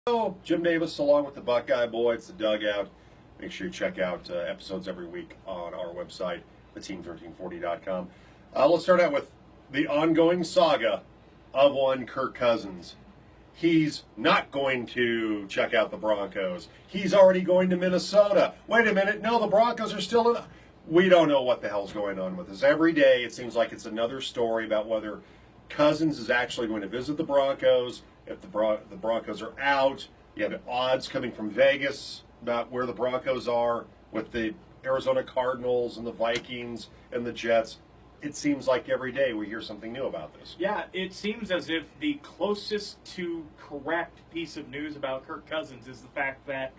Hello, Jim Davis along with the Buckeye Boy. It's the Dugout. Make sure you check out episodes every week on our website, theteam1340.com. Let's start out with the ongoing saga of one Kirk Cousins. He's not going to check out the Broncos. He's already going to Minnesota. Wait a minute, no, the Broncos are still in. We don't know what the hell's going on with this. Every day it seems like it's another story about whether Cousins is actually going to visit the Broncos. If the Broncos are out, you have odds coming from Vegas about where the Broncos are with the Arizona Cardinals and the Vikings and the Jets. It seems like every day we hear something new about this. Yeah, it seems as if the closest to correct piece of news about Kirk Cousins is the fact that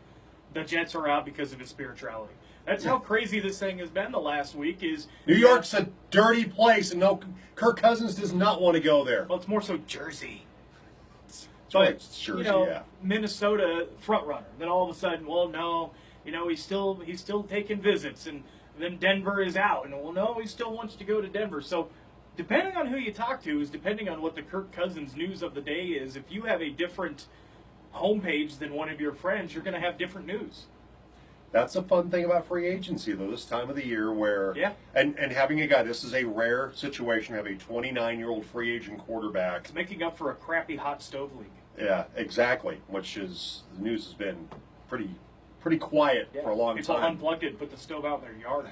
the Jets are out because of his spirituality. That's how crazy this thing has been the last week. New York's a dirty place, and no, Kirk Cousins does not want to go there. Well, it's more so Jersey. But Jersey, yeah. Minnesota front runner. Then all of a sudden, well, no, he's still taking visits, and then Denver is out, and well, no, he still wants to go to Denver. So, depending on who you talk to, is depending on what the Kirk Cousins news of the day is. If you have a different homepage than one of your friends, you're going to have different news. That's a fun thing about free agency, though, this time of the year where, and having a guy, this is a rare situation, have a 29-year-old free agent quarterback. It's making up for a crappy hot stove league. Yeah, exactly, which is, the news has been pretty quiet for a long People time. unplugged it, put the stove out in their yard.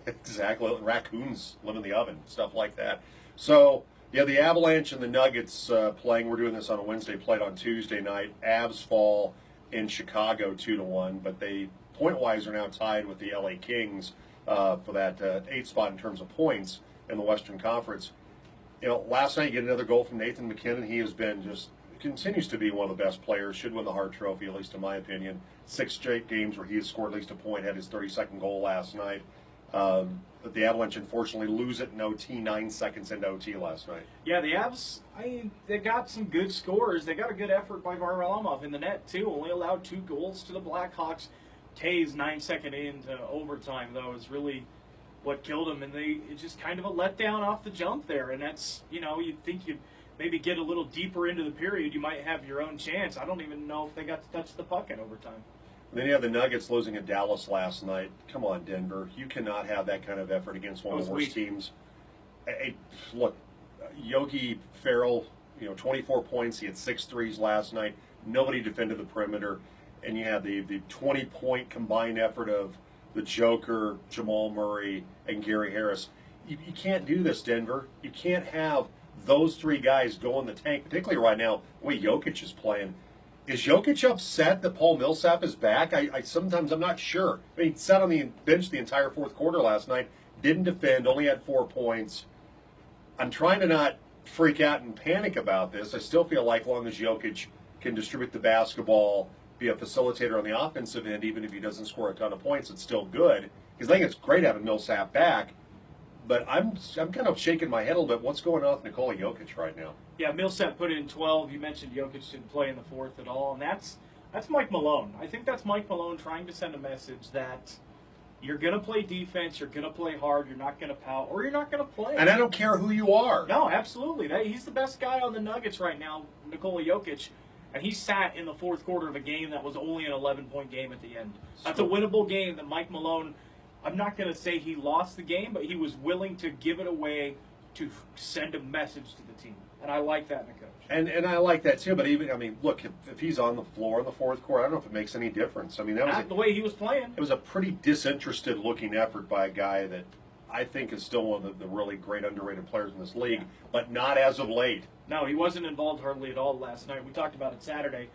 Exactly, raccoons live in the oven, stuff like that. So, yeah, the Avalanche and the Nuggets playing, we're doing this on a Wednesday, played on Tuesday night. Avs fall in Chicago 2-1, but they point-wise are now tied with the LA Kings for that 8th spot in terms of points in the Western Conference. Last night you get another goal from Nathan McKinnon. He has been continues to be one of the best players, should win the Hart Trophy, at least in my opinion. 6 straight games where he has scored at least a point, had his 32nd goal last night. But the Avalanche, unfortunately, lose it in OT, 9 seconds into OT last night. Yeah, the Avs, they got some good scores. They got a good effort by Varlamov in the net, too. Only allowed 2 goals to the Blackhawks. Taves 9 seconds into overtime, though, is really what killed him. And it's just kind of a letdown off the jump there. And that's, you'd think you'd maybe get a little deeper into the period, you might have your own chance. I don't even know if they got to touch the puck in overtime. And then you have the Nuggets losing at Dallas last night. Come on, Denver. You cannot have that kind of effort against one of the worst teams. Look, Yogi Ferrell, 24 points. He had 6 threes last night. Nobody defended the perimeter. And you have the 20-point combined effort of the Joker, Jamal Murray, and Gary Harris. You can't do this, Denver. You can't have those 3 guys go in the tank, particularly right now, the way Jokic is playing. Is Jokic upset that Paul Millsap is back? Sometimes I'm not sure. He sat on the bench the entire 4th quarter last night, didn't defend, only had 4 points. I'm trying to not freak out and panic about this. I still feel like as long as Jokic can distribute the basketball, be a facilitator on the offensive end, even if he doesn't score a ton of points, it's still good. Because I think it's great having Millsap back. But I'm kind of shaking my head a little bit. What's going on with Nikola Jokic right now? Yeah, Millsap put in 12. You mentioned Jokic didn't play in the 4th at all, and that's Mike Malone. I think that's Mike Malone trying to send a message that you're going to play defense, you're going to play hard, you're not going to pout, or you're not going to play. And I don't care who you are. No, absolutely. He's the best guy on the Nuggets right now, Nikola Jokic. And he sat in the 4th quarter of a game that was only an 11-point game at the end. That's a winnable game that Mike Malone, I'm not going to say he lost the game, but he was willing to give it away to send a message to the team. And I like that in a coach. And I like that too, but look, if he's on the floor in the 4th quarter, I don't know if it makes any difference. That was the way he was playing. It was a pretty disinterested-looking effort by a guy that I think is still one of the really great underrated players in this league, but not as of late. No, he wasn't involved hardly at all last night. We talked about it Saturday,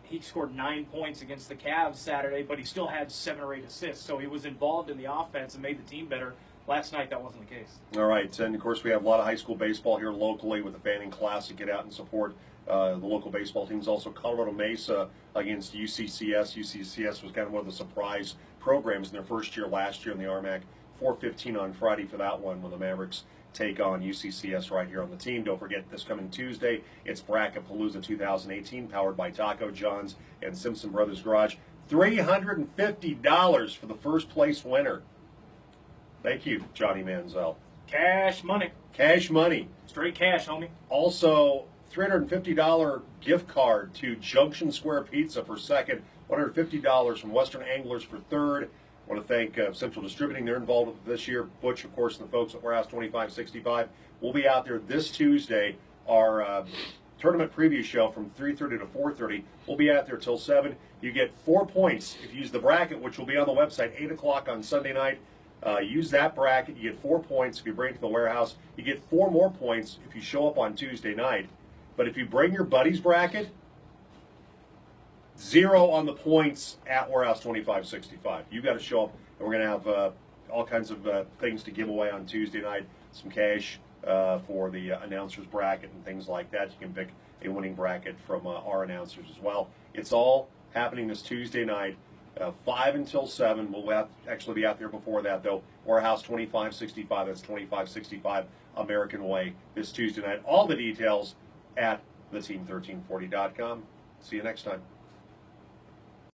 he scored 9 points against the Cavs Saturday, but he still had 7 or 8 assists. So he was involved in the offense and made the team better. Last night, that wasn't the case. All right, and of course we have a lot of high school baseball here locally with the Fanning Classic. Get out and support the local baseball teams. Also, Colorado Mesa against UCCS. UCCS was kind of one of the surprise programs in their first year last year in the RMAC. 4:15 on Friday for that one when the Mavericks take on UCCS right here on the team. Don't forget this coming Tuesday, it's Bracketpalooza 2018, powered by Taco John's and Simpson Brothers Garage. $350 for the first place winner. Thank you, Johnny Manziel. Cash money. Cash money. Straight cash, homie. Also, $350 gift card to Junction Square Pizza for second, $150 from Western Anglers for third. I want to thank Central Distributing. They're involved with this year. Butch, of course, and the folks at Warehouse 2565. We'll be out there this Tuesday. Our tournament preview show from 3:30 to 4:30. We'll be out there till 7. You get 4 points if you use the bracket, which will be on the website 8 o'clock on Sunday night. Use that bracket. You get 4 points if you bring it to the warehouse. You get 4 more points if you show up on Tuesday night. But if you bring your buddy's bracket, 0 on the points at Warehouse 2565. You've got to show up, and we're going to have all kinds of things to give away on Tuesday night. Some cash for the announcers bracket and things like that. You can pick a winning bracket from our announcers as well. It's all happening this Tuesday night, 5 until 7. We'll actually be out there before that, though. Warehouse 2565. That's 2565 American Way this Tuesday night. All the details at theteam1340.com. See you next time.